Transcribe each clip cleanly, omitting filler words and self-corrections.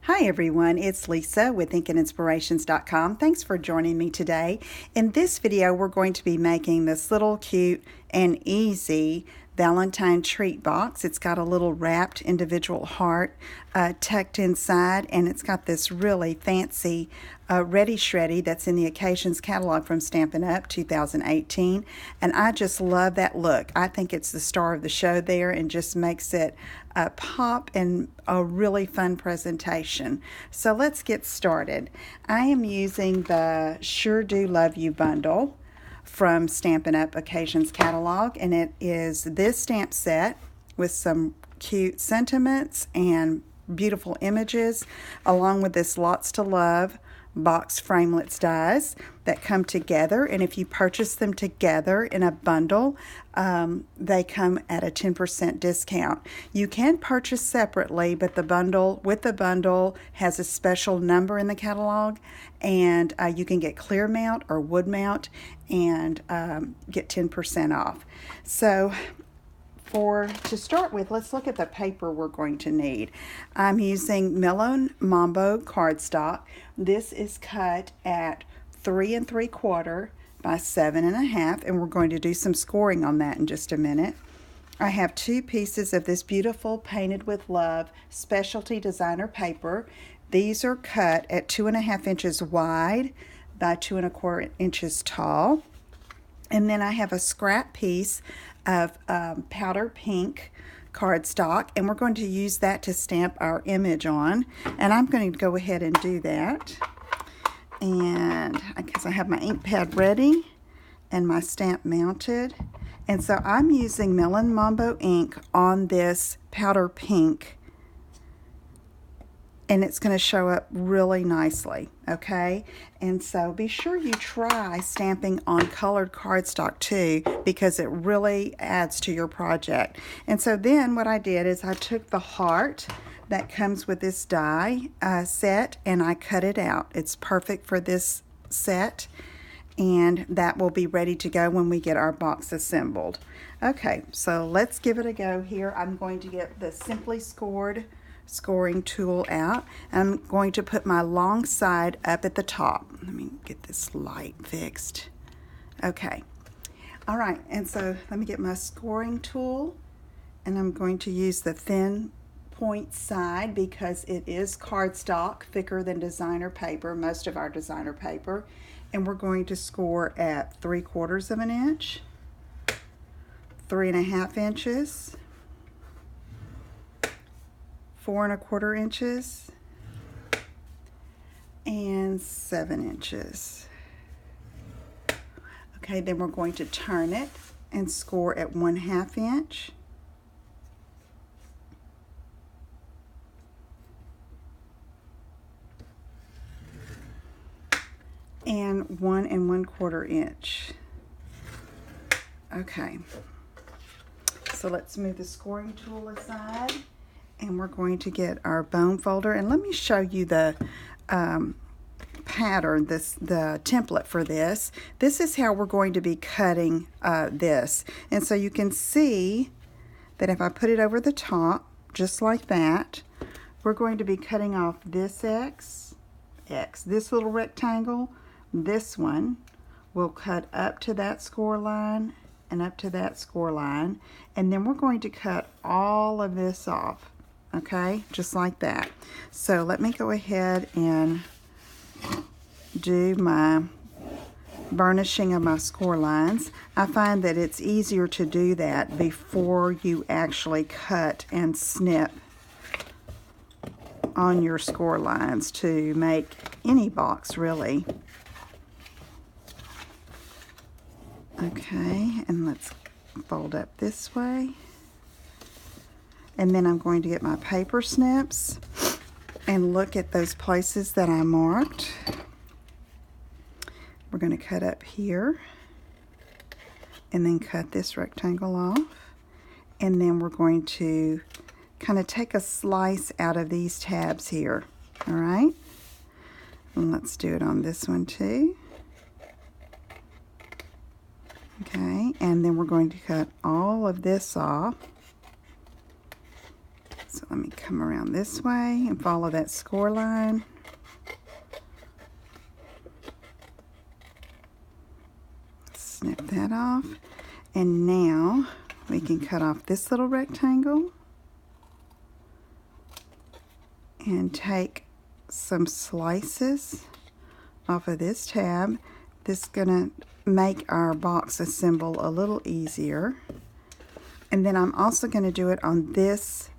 Hi everyone, it's Lisa with InkandInspirations.com. Thanks for joining me today. In this video, we're going to be making this little cute and easy Valentine Treat Box. It's got a little wrapped individual heart tucked inside, and it's got this really fancy Ready Shreddy that's in the Occasions catalog from Stampin' Up! 2018, and I just love that look. I think it's the star of the show there and just makes it pop and a really fun presentation. So let's get started. I am using the Sure Do Love You bundle from Stampin' Up! Occasions catalog, and it is this stamp set with some cute sentiments and beautiful images, along with this Lots to Love box framelits dies that come together, and if you purchase them together in a bundle, they come at a 10% discount. You can purchase separately, but the bundle has a special number in the catalog, and you can get clear mount or wood mount and get 10% off. So to start with, let's look at the paper we're going to need. I'm using Melon Mambo cardstock. This is cut at 3 3/4 by 7 1/2, and we're going to do some scoring on that in just a minute. I have 2 pieces of this beautiful Painted with Love specialty designer paper. These are cut at 2 1/2 inches wide by 2 1/4 inches tall. And then I have a scrap piece of powder pink cardstock, and we're going to use that to stamp our image on. And I'm going to go ahead and do that. And because I have my ink pad ready and my stamp mounted. And so I'm using Melon Mambo ink on this powder pink, and it's going to show up really nicely, okay? And so be sure you try stamping on colored cardstock too, because it really adds to your project. And so then what I did is I took the heart that comes with this die set, and I cut it out. It's perfect for this set, and that will be ready to go when we get our box assembled. Okay, so let's give it a go here. I'm going to get the Simply Scored scoring tool out. I'm going to put my long side up at the top. Let me get this light fixed. Okay. All right, and so let me get my scoring tool, and I'm going to use the thin point side because it is cardstock, thicker than designer paper, most of our designer paper, and we're going to score at 3/4 of an inch, 3 1/2 inches, 4 1/4 inches, and 7 inches. Okay, then we're going to turn it and score at 1/2 inch, and 1 1/4 inch. Okay, so let's move the scoring tool aside, and we're going to get our bone folder, and let me show you the pattern, the template for this. This is how we're going to be cutting this, and so you can see that if I put it over the top just like that, we're going to be cutting off this X, this little rectangle. This one will cut up to that score line and up to that score line, and then we're going to cut all of this off. Okay, just like that. So let me go ahead and do my burnishing of my score lines. I find that it's easier to do that before you actually cut and snip on your score lines to make any box, really. Okay, and let's fold up this way. And then I'm going to get my paper snips and look at those places that I marked. We're going to cut up here and then cut this rectangle off. And then we're going to kind of take a slice out of these tabs here. All right? And let's do it on this one too. Okay, and then we're going to cut all of this off. So So let me come around this way and follow that score line. Snip that off. And now we can cut off this little rectangle and take some slices off of this tab. This is going to make our box assemble a little easier. And then I'm also going to do it on this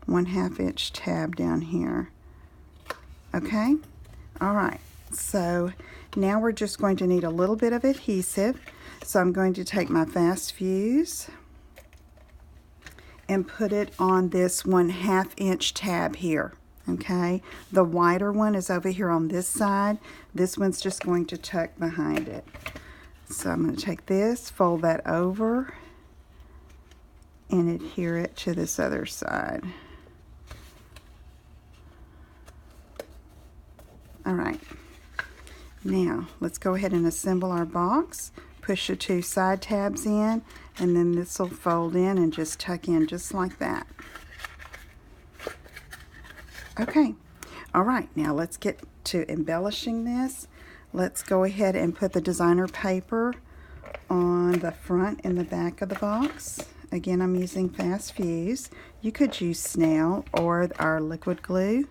1/2 inch tab down here. Okay? Alright, so now we're just going to need a little bit of adhesive. So I'm going to take my fast fuse and put it on this 1/2 inch tab here. Okay, the wider one is over here on this side. This one's just going to tuck behind it. So I'm going to take this, fold that over, and adhere it to this other side. Alright, now let's go ahead and assemble our box. Push the 2 side tabs in, and then this will fold in and just tuck in just like that. Okay, alright, now let's get to embellishing this. Let's go ahead and put the designer paper on the front and the back of the box. Again, I'm using fast fuse. You could use snail or our liquid glue.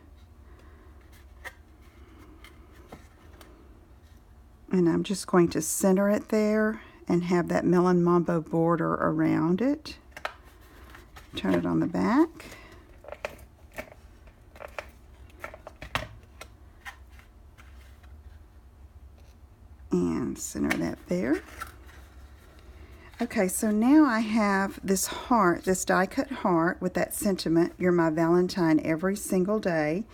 And I'm just going to center it there and have that melon mambo border around it. Turn it on the back. And center that there. Okay, so now I have this heart, this die cut heart with that sentiment, "You're my Valentine every single day."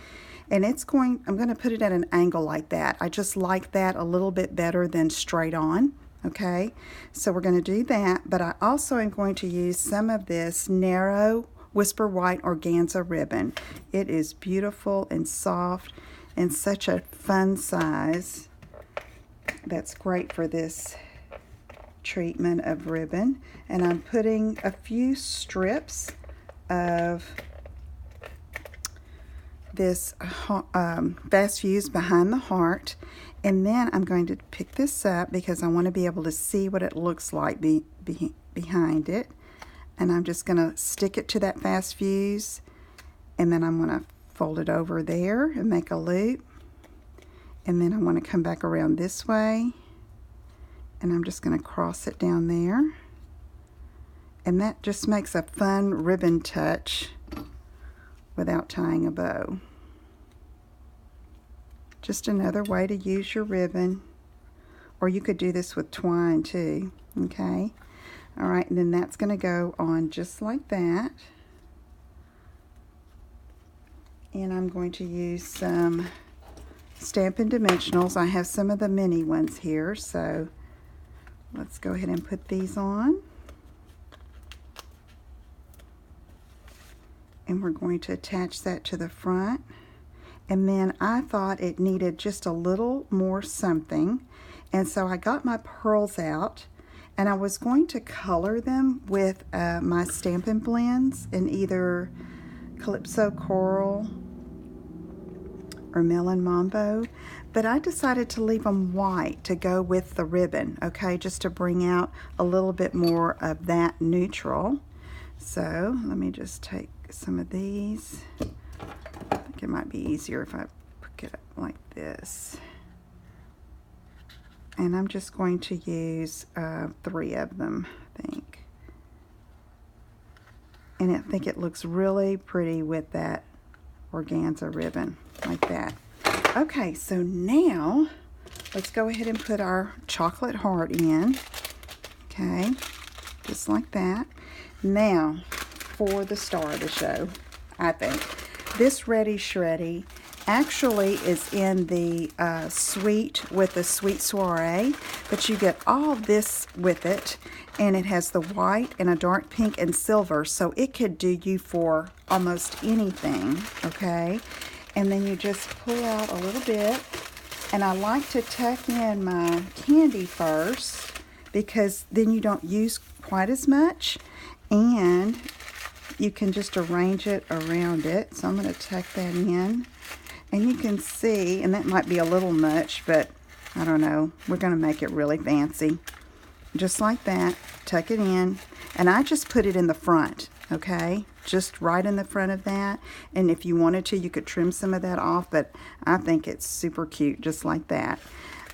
And I'm going to put it at an angle like that. I just like that a little bit better than straight on. Okay, so we're going to do that, but I also am going to use some of this narrow Whisper White organza ribbon. It is beautiful and soft and such a fun size. That's great for this treatment of ribbon. And I'm putting a few strips of this fast fuse behind the heart, and then I'm going to pick this up because I want to be able to see what it looks like behind it. And I'm just going to stick it to that fast fuse, and then I'm going to fold it over there and make a loop. And then I want to come back around this way, and I'm just going to cross it down there. And that just makes a fun ribbon touch without tying a bow. Just another way to use your ribbon. Or you could do this with twine too. Okay? Alright, and then that's going to go on just like that. And I'm going to use some Stampin' Dimensionals. I have some of the mini ones here, so let's go ahead and put these on. And we're going to attach that to the front. And then I thought it needed just a little more something, and so I got my pearls out, and I was going to color them with my Stampin' Blends in either Calypso Coral or Melon Mambo, but I decided to leave them white to go with the ribbon, okay, just to bring out a little bit more of that neutral. So let me just take some of these. I think it might be easier if I pick it up like this. And I'm just going to use 3 of them, I think. And I think it looks really pretty with that organza ribbon, like that. Okay, so now let's go ahead and put our chocolate heart in. Okay, just like that. Now, for the star of the show, I think. This Ready Shreddy actually is in the suite with the Sweet Soiree, but you get all this with it, and it has the white and a dark pink and silver, so it could do you for almost anything, okay? And then you just pull out a little bit, and I like to tuck in my candy first because then you don't use quite as much, and you can just arrange it around it. So I'm going to tuck that in. And you can see, and that might be a little much, but I don't know. We're going to make it really fancy. Just like that. Tuck it in. And I just put it in the front, okay? Just right in the front of that. And if you wanted to, you could trim some of that off, but I think it's super cute just like that.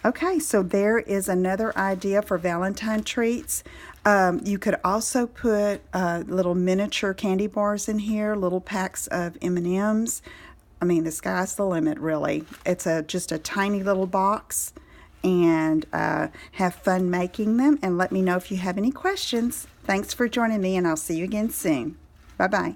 Okay, so there is another idea for Valentine treats. You could also put little miniature candy bars in here, little packs of M&Ms. I mean, the sky's the limit, really. It's just a tiny little box, and have fun making them. And let me know if you have any questions. Thanks for joining me, and I'll see you again soon. Bye-bye.